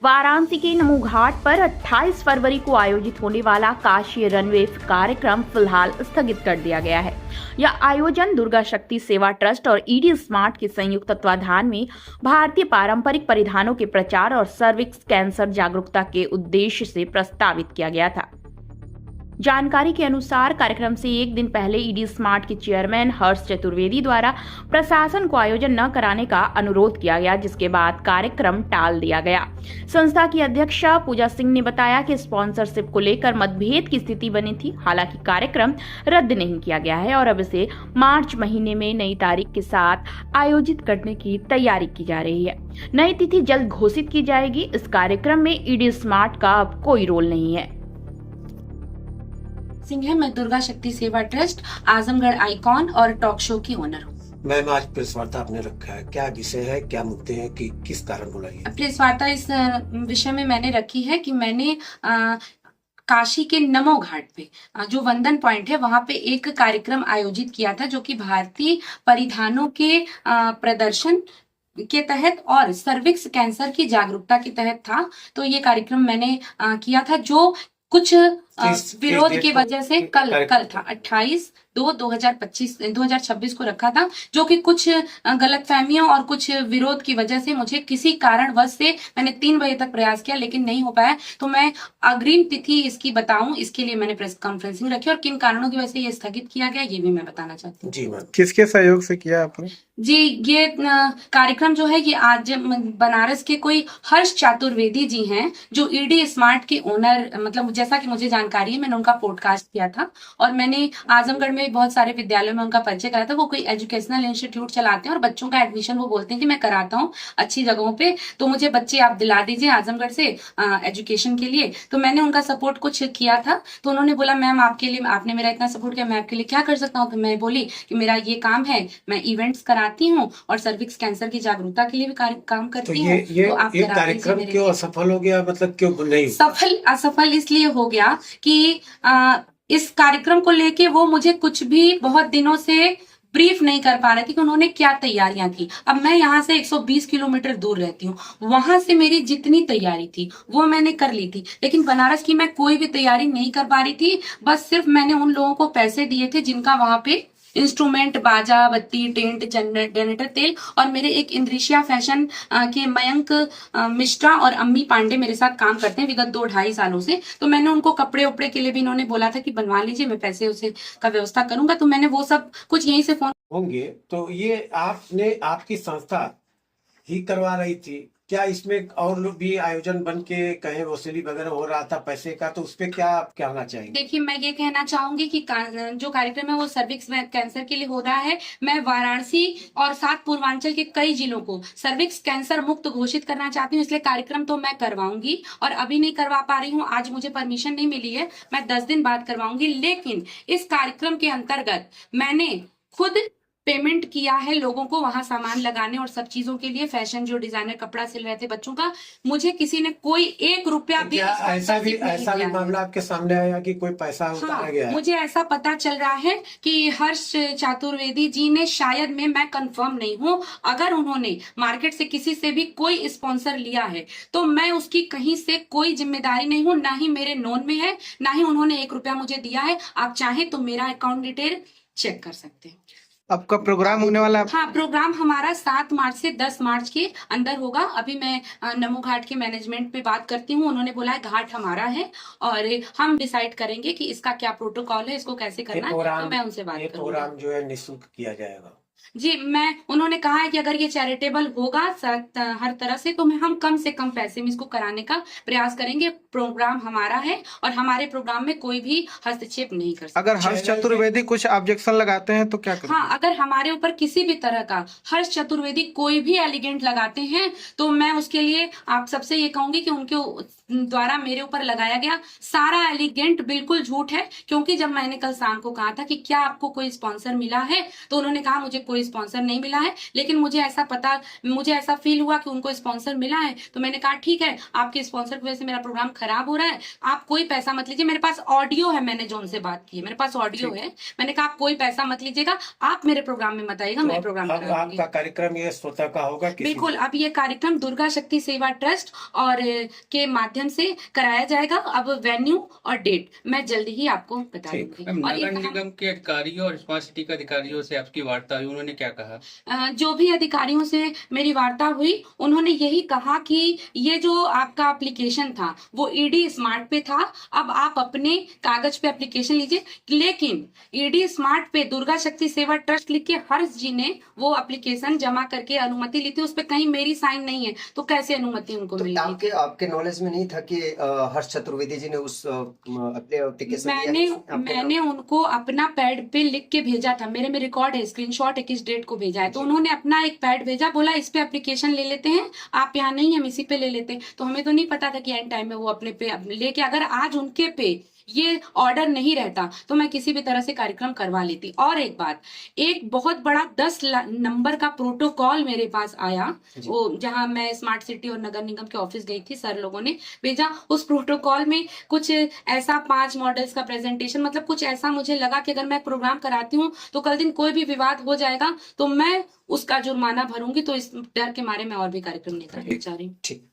वाराणसी के नमो घाट पर 28 फरवरी को आयोजित होने वाला काशी रनवे कार्यक्रम फिलहाल स्थगित कर दिया गया है। यह आयोजन दुर्गा शक्ति सेवा ट्रस्ट और ईडी स्मार्ट के संयुक्त तत्वाधान में भारतीय पारंपरिक परिधानों के प्रचार और सर्विक्स कैंसर जागरूकता के उद्देश्य से प्रस्तावित किया गया था। जानकारी के अनुसार कार्यक्रम से एक दिन पहले ईडी स्मार्ट के चेयरमैन हर्ष चतुर्वेदी द्वारा प्रशासन को आयोजन न कराने का अनुरोध किया गया, जिसके बाद कार्यक्रम टाल दिया गया। संस्था की अध्यक्ष पूजा सिंह ने बताया कि स्पॉन्सरशिप को लेकर मतभेद की स्थिति बनी थी। हालांकि कार्यक्रम रद्द नहीं किया गया है और अब इसे मार्च महीने में नई तारीख के साथ आयोजित करने की तैयारी की जा रही है। नई तिथि जल्द घोषित की जाएगी। इस कार्यक्रम में ईडी स्मार्ट का अब कोई रोल नहीं है। सिंह है, मैं दुर्गा शक्ति सेवा ट्रस्ट आजमगढ़ आइकॉन और टॉक शो की ओनर हूँ। मैम, आज प्रेस वार्ता आपने रखा है, क्या विषय है, क्या मुद्दे हैं, कि किस कारण बुलाई है? प्रेस वार्ता इस विषय में मैंने रखी है कि मैंने काशी के नमो घाट पे जो वंदन पॉइंट है वहां पे एक कार्यक्रम आयोजित किया था, जो कि भारतीय परिधानों के प्रदर्शन के तहत और सर्विक्स कैंसर की जागरूकता के तहत था। तो ये कार्यक्रम मैंने किया था, जो कुछ विरोध की वजह से कल था 28/2/2026 को रखा था, जो कि कुछ गलतफहमियों और कुछ विरोध की वजह से मुझे किसी कारणवश से मैंने 3 बजे तक प्रयास किया लेकिन नहीं हो पाया। तो मैं अग्रिम तिथि इसकी बताऊं, इसके लिए मैंने प्रेस कॉन्फ्रेंसिंग रखी और किन कारणों की वजह से ये स्थगित किया गया ये भी मैं बताना चाहती हूँ। जी मैम, किसके सहयोग से किया आपने? जी, ये कार्यक्रम जो है कि आज बनारस के कोई हर्ष चतुर्वेदी जी हैं, जो ईडी स्मार्ट के ओनर, मतलब जैसा कि मुझे जानकारी है, मैंने उनका पॉडकास्ट किया था और मैंने आजमगढ़ में बहुत सारे विद्यालयों में उनका परिचय कराया था। वो कोई एजुकेशनल इंस्टीट्यूट चलाते हैं और बच्चों का एडमिशन वो बोलते हैं कि मैं कराता हूँ अच्छी जगहों पे, तो मुझे बच्चे आप दिला दीजिए आजमगढ़ से एजुकेशन के लिए। तो मैंने उनका सपोर्ट कुछ किया था, तो उन्होंने बोला मैम आपके लिए, आपने मेरा इतना सपोर्ट किया, मैं आपके लिए क्या कर सकता हूँ। तो मैं बोली कि मेरा ये काम है, मैं इवेंट्स कराती हूँ और सर्विक्स कैंसर की जागरूकता के लिए भी काम करती हूँ। तो ये कार्यक्रम क्यों असफल हो गया, मतलब क्यों नहीं? असफल इसलिए हो गया कि इस कार्यक्रम को लेके वो मुझे कुछ भी बहुत दिनों से ब्रीफ नहीं कर पा रहे थे कि उन्होंने क्या तैयारियां की। अब मैं यहाँ से 120 किलोमीटर दूर रहती हूँ, वहां से मेरी जितनी तैयारी थी वो मैंने कर ली थी, लेकिन बनारस की मैं कोई भी तैयारी नहीं कर पा रही थी। बस सिर्फ मैंने उन लोगों को पैसे दिए थे जिनका वहां पे इंस्ट्रूमेंट, बाजा, बत्ती, टेंट, जनरेटर, तेल, और मेरे एक इंद्रिशिया फैशन के मयंक मिश्रा और अम्मी पांडे मेरे साथ काम करते हैं विगत 2-2.5 सालों से। तो मैंने उनको कपड़े उपड़े के लिए भी इन्होंने बोला था कि बनवा लीजिए, मैं पैसे उसे का व्यवस्था करूंगा। तो मैंने वो सब कुछ यहीं से फोन होंगे। तो ये आपकी संस्था ही करवा रही थी क्या? इसमें और लोग भी आयोजन बन के कहीं वसूली वगैरह हो रहा था पैसे का, तो उस पे क्या आप कहना चाहेंगे? देखिए, मैं ये कहना चाहूंगी कि जो कार्यक्रम है वो सर्विक्स कैंसर के लिए हो रहा है। मैं वाराणसी और 7 पूर्वांचल के कई जिलों को सर्विक्स कैंसर मुक्त घोषित करना चाहती हूँ, इसलिए कार्यक्रम तो मैं करवाऊंगी और अभी नहीं करवा पा रही हूँ। आज मुझे परमिशन नहीं मिली है, मैं 10 दिन बाद करवाऊंगी। लेकिन इस कार्यक्रम के अंतर्गत मैंने खुद पेमेंट किया है लोगों को वहां सामान लगाने और सब चीजों के लिए। फैशन जो डिजाइनर कपड़ा सिल रहे थे बच्चों का, मुझे किसी ने कोई 1 रुपया भी ऐसा भी मामला आपके सामने आया कि कोई पैसा उतारा गया है? मुझे ऐसा पता चल रहा है कि हर्ष चतुर्वेदी जी ने, शायद मैं कंफर्म नहीं हूँ, अगर उन्होंने मार्केट से किसी से भी कोई स्पॉन्सर लिया है तो मैं उसकी कहीं से कोई जिम्मेदारी नहीं हूँ, ना ही मेरे नोन में है, ना ही उन्होंने 1 रुपया मुझे दिया है। आप चाहें तो मेरा अकाउंट डिटेल चेक कर सकते हैं। आपका प्रोग्राम होने वाला है? हाँ, प्रोग्राम हमारा 7 मार्च से 10 मार्च के अंदर होगा। अभी मैं नमो घाट के मैनेजमेंट पे बात करती हूँ, उन्होंने बोला है घाट हमारा है और हम डिसाइड करेंगे कि इसका क्या प्रोटोकॉल है, इसको कैसे करना है, तो मैं उनसे बात करूंगी। प्रोग्राम जो है निःशुल्क किया जाएगा? जी, उन्होंने कहा है कि अगर ये चैरिटेबल होगा हर तरह से, तो हम कम से कम पैसे में इसको कराने का प्रयास करेंगे। प्रोग्राम हमारा है और हमारे प्रोग्राम में कोई भी हस्तक्षेप नहीं कर सकता। अगर हर्ष चतुर्वेदी कुछ ऑब्जेक्शन लगाते हैं तो क्या करें? हाँ, अगर हमारे ऊपर किसी भी तरह का हर्ष चतुर्वेदी कोई भी एलिगेंट लगाते हैं तो मैं उसके लिए आप सबसे ये कहूंगी कि उनके द्वारा मेरे ऊपर लगाया गया सारा एलिगेंट बिल्कुल झूठ है। क्योंकि जब मैंने कल शाम को कहा था कि क्या आपको कोई स्पॉन्सर मिला है, तो उन्होंने कहा मुझे कोई स्पॉन्सर नहीं मिला है, लेकिन मुझे ऐसा फील हुआ कि उनको स्पॉन्सर मिला है, तो मैंने कहा ठीक है, आपके स्पॉन्सर की वजह से मेरा प्रोग्राम खराब हो रहा है, आप कोई पैसा मत लीजिए। मेरे पास ऑडियो है, मैंने जो उनसे बात की है, मेरे पास ऑडियो है। मैंने कहा आप कोई पैसा मत लीजिएगा, आप मेरे प्रोग्राम में मत आइएगा, मैं प्रोग्राम अब कराऊंगी। आपका कार्यक्रम ये स्वतः का होगा किसी बिल्कुल, अब ये कार्यक्रम दुर्गा शक्ति सेवा ट्रस्ट और के माध्यम से कराया जाएगा। अब वेन्यू और डेट मैं जल्दी ही आपको बता ठीक। दूंगी। मैम, और नगर एक निगम के अधिकारियों और स्मार्ट सिटी के अधिकारियों से आपकी वार्ता हुई, उन्होंने क्या कहा? जो भी अधिकारियों से मेरी वार्ता हुई, उन्होंने यही कहा कि ये जो आपका एप्लीकेशन था वो ईडी स्मार्ट पे था, अब आप अपने कागज पे एप्लीकेशन लीजिए, लेकिन ईडी स्मार्ट पे दुर्गा शक्ति सेवा ट्रस्ट लिख के हर्ष जी ने वो एप्लीकेशन जमा करके अनुमति ली थी, उस पे कहीं मेरी साइन नहीं है, तो कैसे अनुमति उनको तो मिलेगी? आपके नॉलेज में नहीं था कि हर्ष चतुर्वेदी जी ने उस एप्लीकेशन मैंने उनको अपना पैड पे लिख के भेजा था, मेरे में रिकॉर्ड है, स्क्रीनशॉट है किस डेट को भेजा है, तो उन्होंने अपना एक पैड भेजा, बोला इस पे एप्लीकेशन ले लेते हैं, आप यहाँ नहीं, हम इसी पे ले लेते हैं। तो हमें तो नहीं पता था कि एंड टाइम में वो अपने पे लेके, अगर आज उनके पे ये ऑर्डर नहीं रहता तो मैं किसी भी तरह से कार्यक्रम करवा लेती। और एक बात, एक बहुत बड़ा 10 नंबर का प्रोटोकॉल मेरे पास आया, वो जहां मैं स्मार्ट सिटी और नगर निगम के ऑफिस गई थी, सर लोगों ने भेजा। उस प्रोटोकॉल में कुछ ऐसा 5 मॉडल्स का प्रेजेंटेशन, मतलब कुछ ऐसा मुझे लगा कि अगर मैं प्रोग्राम कराती हूँ तो कल दिन कोई भी विवाद हो जाएगा तो मैं उसका जुर्माना भरूंगी, तो इस डर के मारे मैं और भी कार्यक्रम नहीं करना चाह रही हूँ। ठीक।